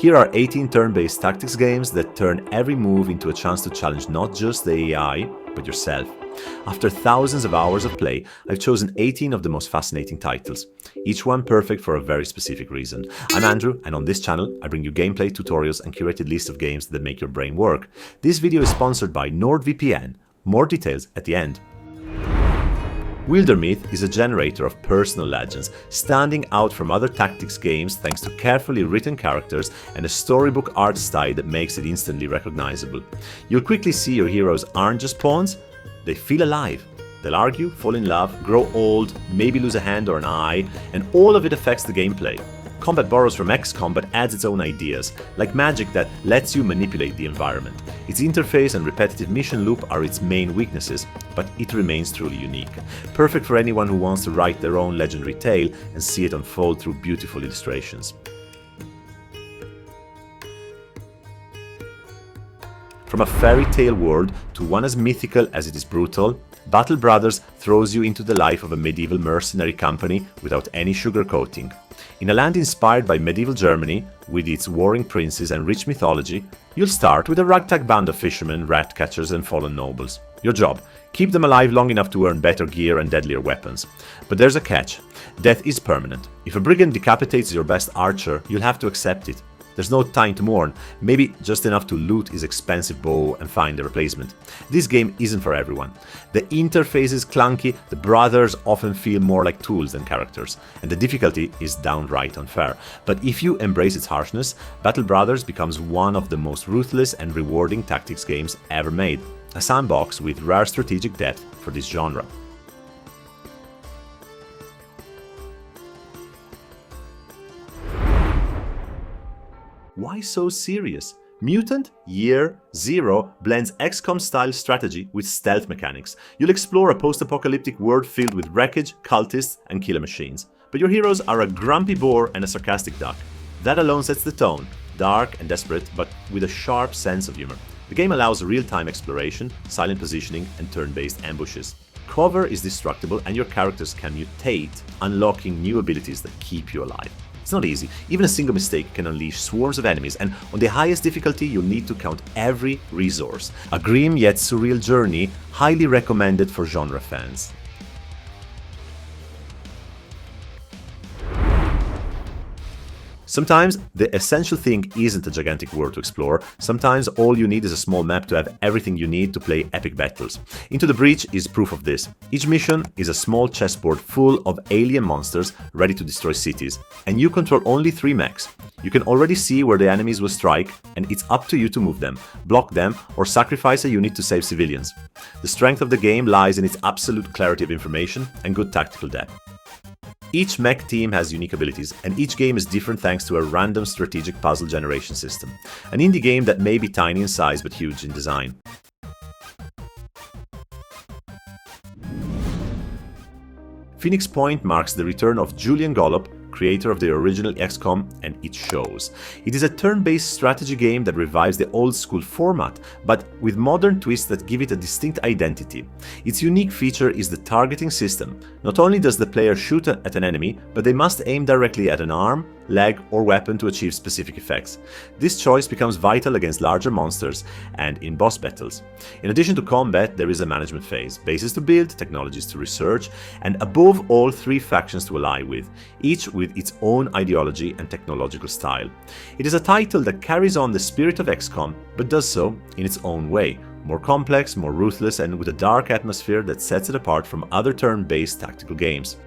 Here are 18 turn-based tactics games that turn every move into a chance to challenge not just the AI, but yourself. After thousands of hours of play, I've chosen 18 of the most fascinating titles, each one perfect for a very specific reason. I'm Andrew, and on this channel, I bring you gameplay, tutorials, and curated list of games that make your brain work. This video is sponsored by NordVPN. More details at the end. Wildermyth is a generator of personal legends, standing out from other tactics games thanks to carefully written characters and a storybook art style that makes it instantly recognizable. You'll quickly see your heroes aren't just pawns, they feel alive. They'll argue, fall in love, grow old, maybe lose a hand or an eye, and all of it affects the gameplay. Combat borrows from XCOM but adds its own ideas, like magic that lets you manipulate the environment. Its interface and repetitive mission loop are its main weaknesses, but it remains truly unique. Perfect for anyone who wants to write their own legendary tale and see it unfold through beautiful illustrations. From a fairy tale world to one as mythical as it is brutal, Battle Brothers throws you into the life of a medieval mercenary company without any sugarcoating. In a land inspired by medieval Germany, with its warring princes and rich mythology, you'll start with a ragtag band of fishermen, rat catchers, and fallen nobles. Your job: keep them alive long enough to earn better gear and deadlier weapons. But there's a catch: death is permanent. If a brigand decapitates your best archer, you'll have to accept it. There's no time to mourn, maybe just enough to loot his expensive bow and find a replacement. This game isn't for everyone. The interface is clunky, the brothers often feel more like tools than characters, and the difficulty is downright unfair. But if you embrace its harshness, Battle Brothers becomes one of the most ruthless and rewarding tactics games ever made, a sandbox with rare strategic depth for this genre. Why so serious? Mutant Year Zero blends XCOM-style strategy with stealth mechanics. You'll explore a post-apocalyptic world filled with wreckage, cultists, and killer machines. But your heroes are a grumpy boar and a sarcastic duck. That alone sets the tone, dark and desperate, but with a sharp sense of humor. The game allows real-time exploration, silent positioning, and turn-based ambushes. Cover is destructible, and your characters can mutate, unlocking new abilities that keep you alive. It's not easy. Even a single mistake can unleash swarms of enemies, and on the highest difficulty you'll need to count every resource. A grim yet surreal journey, highly recommended for genre fans. Sometimes the essential thing isn't a gigantic world to explore. Sometimes all you need is a small map to have everything you need to play epic battles. Into the Breach is proof of this. Each mission is a small chessboard full of alien monsters ready to destroy cities, and you control only 3 mechs. You can already see where the enemies will strike, and it's up to you to move them, block them, or sacrifice a unit to save civilians. The strength of the game lies in its absolute clarity of information and good tactical depth. Each mech team has unique abilities, and each game is different thanks to a random strategic puzzle generation system. An indie game that may be tiny in size but huge in design. Phoenix Point marks the return of Julian Gollop, creator of the original XCOM, and it shows. It is a turn-based strategy game that revives the old-school format, but with modern twists that give it a distinct identity. Its unique feature is the targeting system. Not only does the player shoot at an enemy, but they must aim directly at an arm, leg, or weapon to achieve specific effects. This choice becomes vital against larger monsters and in boss battles. In addition to combat, there is a management phase, bases to build, technologies to research, and above all, 3 factions to ally with, each with its own ideology and technological style. It is a title that carries on the spirit of XCOM, but does so in its own way, more complex, more ruthless, and with a dark atmosphere that sets it apart from other turn-based tactical games.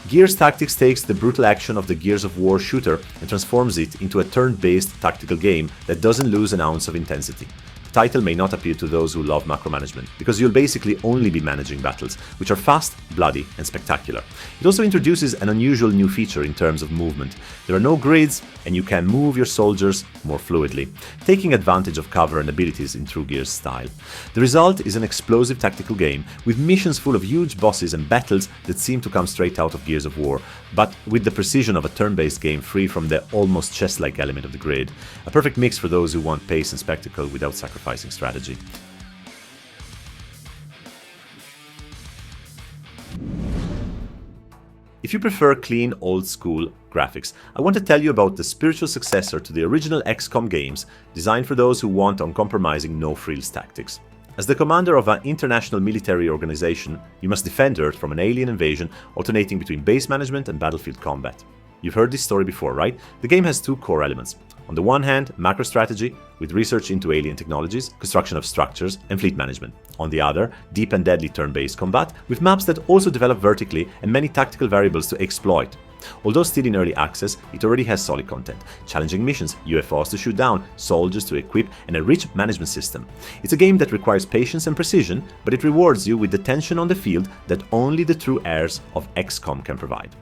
Gears Tactics takes the brutal action of the Gears of War shooter and transforms it into a turn-based tactical game that doesn't lose an ounce of intensity. The title may not appeal to those who love macro management, because you'll basically only be managing battles, which are fast, bloody, and spectacular. It also introduces an unusual new feature in terms of movement. There are no grids, and you can move your soldiers more fluidly, taking advantage of cover and abilities in true Gears style. The result is an explosive tactical game, with missions full of huge bosses and battles that seem to come straight out of Gears of War, but with the precision of a turn-based game free from the almost chess-like element of the grid. A perfect mix for those who want pace and spectacle without sacrificing strategy. If you prefer clean, old-school graphics, I want to tell you about the spiritual successor to the original XCOM games, designed for those who want uncompromising no-frills tactics. As the commander of an international military organization, you must defend Earth from an alien invasion, alternating between base management and battlefield combat. You've heard this story before, right? The game has two core elements. On the one hand, macro strategy, with research into alien technologies, construction of structures, and fleet management. On the other, deep and deadly turn-based combat, with maps that also develop vertically and many tactical variables to exploit. Although still in early access, it already has solid content, challenging missions, UFOs to shoot down, soldiers to equip, and a rich management system. It's a game that requires patience and precision, but it rewards you with the tension on the field that only the true heirs of XCOM can provide.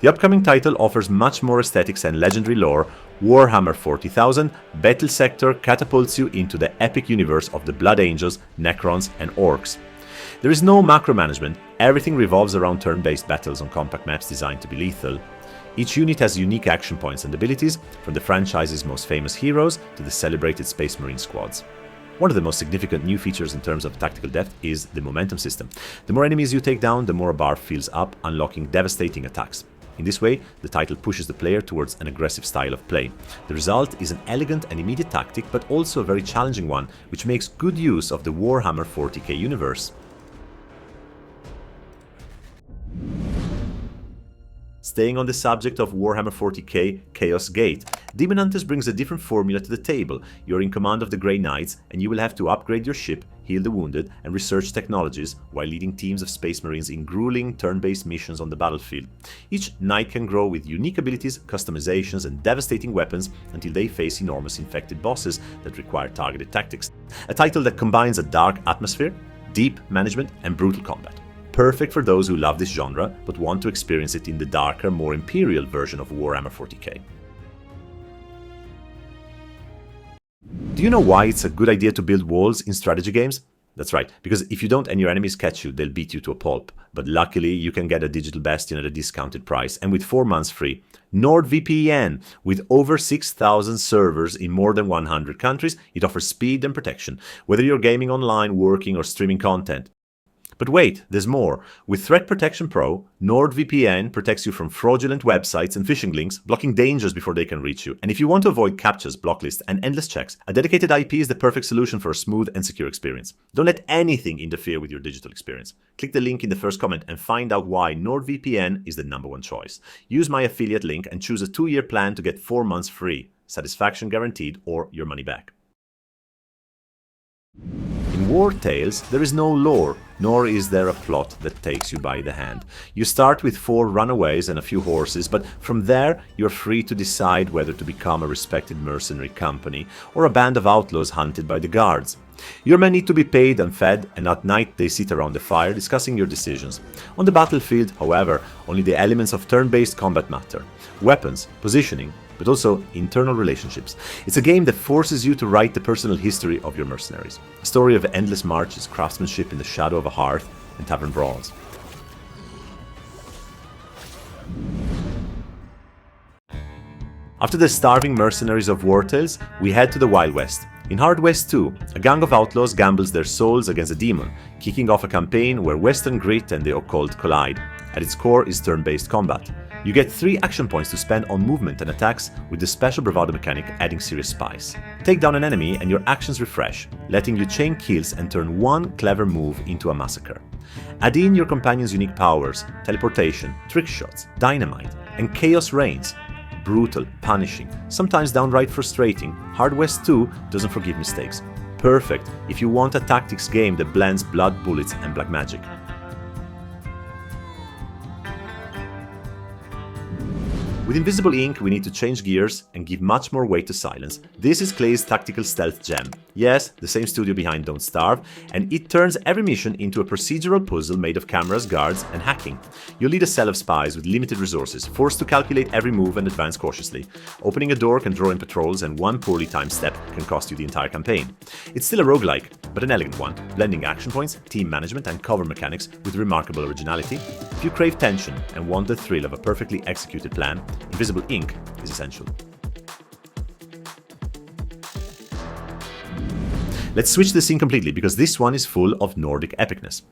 The upcoming title offers much more aesthetics and legendary lore. Warhammer 40,000, Battlesector catapults you into the epic universe of the Blood Angels, Necrons, and Orcs. There is no macro management, everything revolves around turn-based battles on compact maps designed to be lethal. Each unit has unique action points and abilities, from the franchise's most famous heroes to the celebrated Space Marine squads. One of the most significant new features in terms of tactical depth is the momentum system. The more enemies you take down, the more a bar fills up, unlocking devastating attacks. In this way, the title pushes the player towards an aggressive style of play. The result is an elegant and immediate tactic, but also a very challenging one, which makes good use of the Warhammer 40k universe. Staying on the subject of Warhammer 40k, Chaos Gate, Daemonhunters brings a different formula to the table. You're in command of the Grey Knights, and you will have to upgrade your ship, heal the wounded, and research technologies, while leading teams of Space Marines in grueling turn-based missions on the battlefield. Each Knight can grow with unique abilities, customizations, and devastating weapons until they face enormous infected bosses that require targeted tactics. A title that combines a dark atmosphere, deep management, and brutal combat. Perfect for those who love this genre, but want to experience it in the darker, more imperial version of Warhammer 40k. Do you know why it's a good idea to build walls in strategy games? That's right, because if you don't and your enemies catch you, they'll beat you to a pulp. But luckily, you can get a digital bastion at a discounted price, and with 4 months free. NordVPN, with over 6,000 servers in more than 100 countries, it offers speed and protection, whether you're gaming online, working, or streaming content. But wait, there's more. With Threat Protection Pro, NordVPN protects you from fraudulent websites and phishing links, blocking dangers before they can reach you. And if you want to avoid captchas, blocklists, and endless checks, a dedicated IP is the perfect solution for a smooth and secure experience. Don't let anything interfere with your digital experience. Click the link in the first comment and find out why NordVPN is the #1 choice. Use my affiliate link and choose a 2-year plan to get 4 months free. Satisfaction guaranteed or your money back. In Wartales, there is no lore, nor is there a plot that takes you by the hand. You start with 4 runaways and a few horses, but from there you're free to decide whether to become a respected mercenary company or a band of outlaws hunted by the guards. Your men need to be paid and fed, and at night they sit around the fire discussing your decisions. On the battlefield, however, only the elements of turn-based combat matter. Weapons, positioning, but also internal relationships. It's a game that forces you to write the personal history of your mercenaries. A story of endless marches, craftsmanship in the shadow of a hearth, and tavern brawls. After the starving mercenaries of Wartales, we head to the Wild West. In Hard West 2, a gang of outlaws gambles their souls against a demon, kicking off a campaign where Western grit and the occult collide. At its core is turn-based combat. You get 3 action points to spend on movement and attacks, with the special bravado mechanic adding serious spice. Take down an enemy and your actions refresh, letting you chain kills and turn one clever move into a massacre. Add in your companion's unique powers, teleportation, trick shots, dynamite, and chaos reigns. Brutal, punishing, sometimes downright frustrating, Hard West 2 doesn't forgive mistakes. Perfect if you want a tactics game that blends blood, bullets, and black magic. With Invisible Ink, we need to change gears and give much more weight to silence. This is Clay's tactical stealth gem. Yes, the same studio behind Don't Starve, and it turns every mission into a procedural puzzle made of cameras, guards, and hacking. You'll lead a cell of spies with limited resources, forced to calculate every move and advance cautiously. Opening a door can draw in patrols, and one poorly timed step can cost you the entire campaign. It's still a roguelike, but an elegant one, blending action points, team management, and cover mechanics with remarkable originality. If you crave tension and want the thrill of a perfectly executed plan, Invisible Ink is essential. Let's switch the scene completely, because this one is full of Nordic epicness.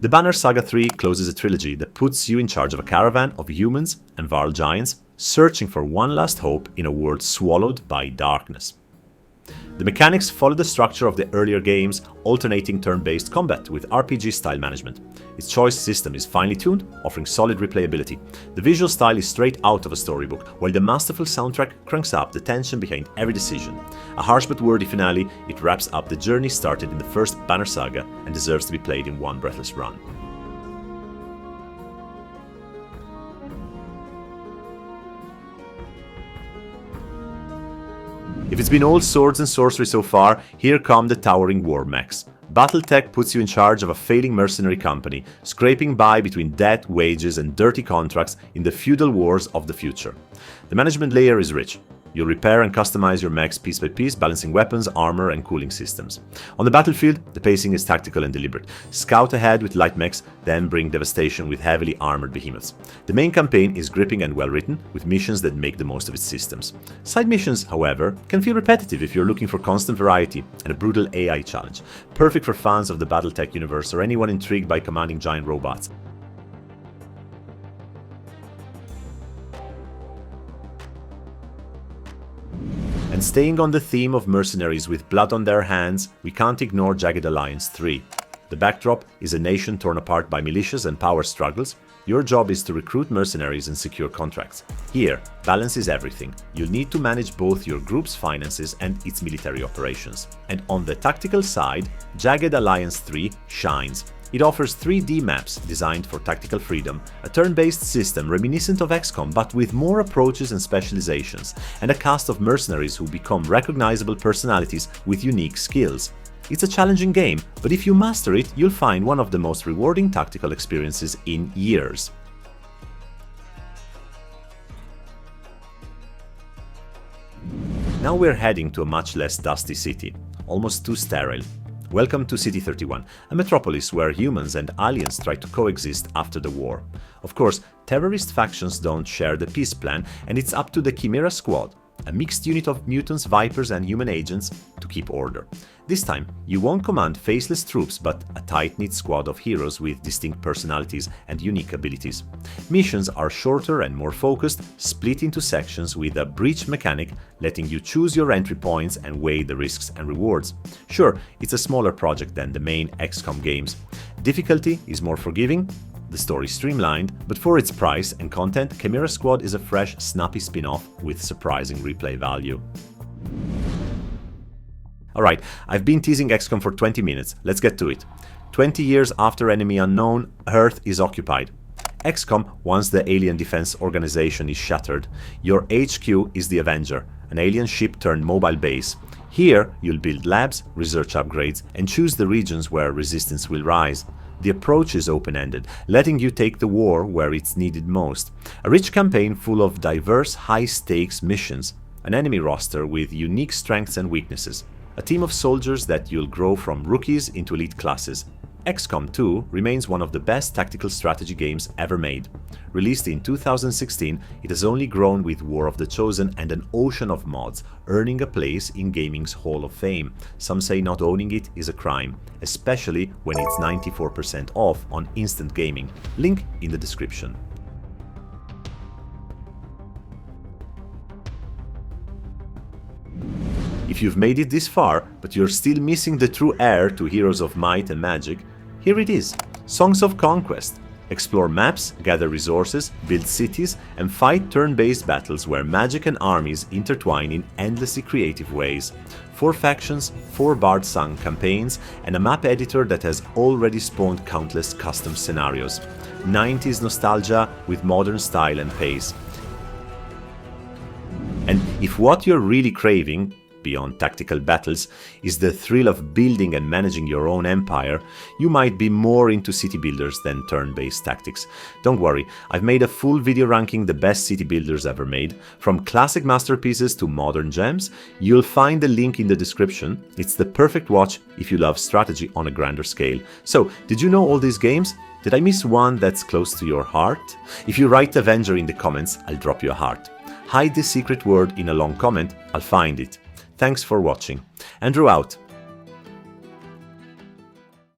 The banner Saga 3 closes a trilogy that puts you in charge of a caravan of humans and Varl giants, searching for one last hope in a world swallowed by darkness. The mechanics follow the structure of the earlier games, alternating turn-based combat with RPG-style management. Its choice system is finely tuned, offering solid replayability. The visual style is straight out of a storybook, while the masterful soundtrack cranks up the tension behind every decision. A harsh but wordy finale, it wraps up the journey started in the first Banner Saga and deserves to be played in one breathless run. If it's been all swords and sorcery so far, here come the towering war mechs. Battletech puts you in charge of a failing mercenary company, scraping by between debt, wages and dirty contracts in the feudal wars of the future. The management layer is rich. You'll repair and customize your mechs piece by piece, balancing weapons, armor and cooling systems. On the battlefield, the pacing is tactical and deliberate. Scout ahead with light mechs, then bring devastation with heavily armored behemoths. The main campaign is gripping and well written, with missions that make the most of its systems. Side missions, however, can feel repetitive if you're looking for constant variety and a brutal AI challenge. Perfect for fans of the Battletech universe or anyone intrigued by commanding giant robots. And staying on the theme of mercenaries with blood on their hands, we can't ignore Jagged Alliance 3. The backdrop is a nation torn apart by militias and power struggles. Your job is to recruit mercenaries and secure contracts. Here, balance is everything. You'll need to manage both your group's finances and its military operations. And on the tactical side, Jagged Alliance 3 shines. It offers 3D maps designed for tactical freedom, a turn-based system reminiscent of XCOM but with more approaches and specializations, and a cast of mercenaries who become recognizable personalities with unique skills. It's a challenging game, but if you master it, you'll find one of the most rewarding tactical experiences in years. Now we're heading to a much less dusty city, almost too sterile. Welcome to City 31, a metropolis where humans and aliens try to coexist after the war. Of course, terrorist factions don't share the peace plan, and it's up to the Chimera squad, a mixed unit of mutants, vipers and human agents, to keep order. This time, you won't command faceless troops but a tight-knit squad of heroes with distinct personalities and unique abilities. Missions are shorter and more focused, split into sections with a breach mechanic, letting you choose your entry points and weigh the risks and rewards. Sure, it's a smaller project than the main XCOM games. Difficulty is more forgiving, the story streamlined, but for its price and content, Chimera Squad is a fresh, snappy spin-off with surprising replay value. Alright, I've been teasing XCOM for 20 minutes, let's get to it. 20 years after Enemy Unknown, Earth is occupied. XCOM, once the alien defense organization is shattered, your HQ is the Avenger, an alien ship turned mobile base. Here, you'll build labs, research upgrades, and choose the regions where resistance will rise. The approach is open-ended, letting you take the war where it's needed most. A rich campaign full of diverse, high-stakes missions, an enemy roster with unique strengths and weaknesses, a team of soldiers that you'll grow from rookies into elite classes. XCOM 2 remains one of the best tactical strategy games ever made. Released in 2016, it has only grown with War of the Chosen and an ocean of mods, earning a place in gaming's Hall of Fame. Some say not owning it is a crime, especially when it's 94% off on Instant Gaming. Link in the description. If you've made it this far, but you're still missing the true heir to Heroes of Might and Magic, here it is, Songs of Conquest. Explore maps, gather resources, build cities, and fight turn-based battles where magic and armies intertwine in endlessly creative ways. 4 factions, 4 bard-sung campaigns, and a map editor that has already spawned countless custom scenarios. 90s nostalgia with modern style and pace. And if what you're really craving, beyond tactical battles, is the thrill of building and managing your own empire, you might be more into city builders than turn-based tactics. Don't worry, I've made a full video ranking the best city builders ever made. From classic masterpieces to modern gems, you'll find the link in the description. It's the perfect watch if you love strategy on a grander scale. So, did you know all these games? Did I miss one that's close to your heart? If you write Avenger in the comments, I'll drop you a heart. Hide the secret word in a long comment, I'll find it. Thanks for watching. Andrew out.